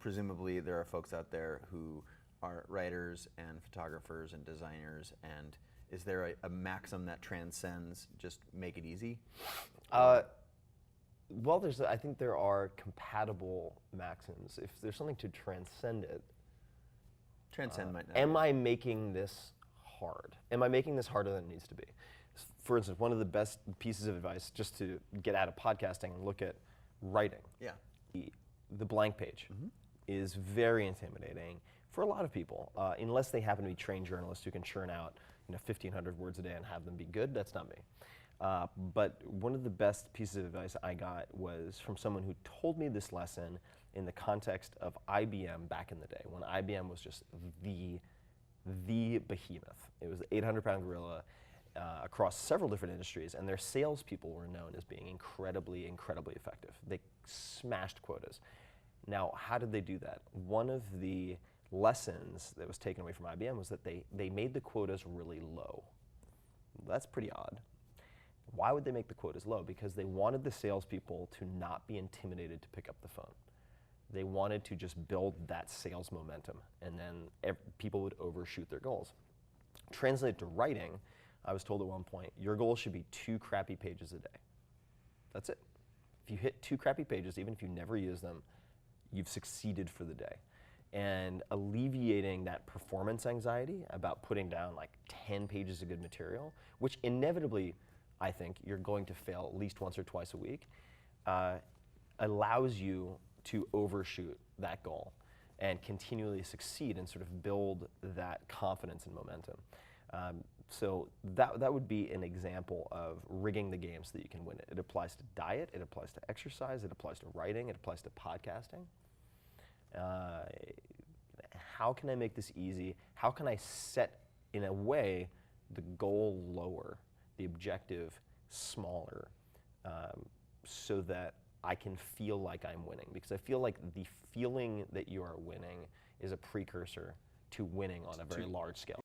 presumably there are folks out there who are writers and photographers and designers, and is there a maxim that transcends just make it easy? Well, I think there are compatible maxims. If there's something to transcend it, Transcend might not. am I making this hard? Am I making this harder than it needs to be? For instance, one of the best pieces of advice, just to get out of podcasting and look at writing. Yeah. The blank page is very intimidating for a lot of people, unless they happen to be trained journalists who can churn out 1,500 words a day and have them be good. That's not me. But one of the best pieces of advice I got was from someone who told me this lesson in the context of IBM back in the day, when IBM was just the behemoth. It was the 800-pound gorilla across several different industries, and their salespeople were known as being incredibly, incredibly effective. They smashed quotas. Now, how did they do that? One of the lessons that was taken away from IBM was that they made the quotas really low. That's pretty odd. Why would they make the quotas low? Because they wanted the salespeople to not be intimidated to pick up the phone. They wanted to just build that sales momentum, and then people would overshoot their goals. Translated to writing, I was told at one point, your goal should be 2 crappy pages a day. That's it. If you hit 2 crappy pages, even if you never use them, you've succeeded for the day. And alleviating that performance anxiety about putting down like 10 pages of good material, which inevitably, I think, you're going to fail at least once or twice a week, allows you to overshoot that goal and continually succeed and sort of build that confidence and momentum. So that would be an example of rigging the game so that you can win it. It applies to diet, it applies to exercise, it applies to writing, it applies to podcasting. How can I make this easy? How can I set, in a way, the goal lower, the objective smaller, so that I can feel like I'm winning? Because I feel like the feeling that you are winning is a precursor to winning on a very large scale.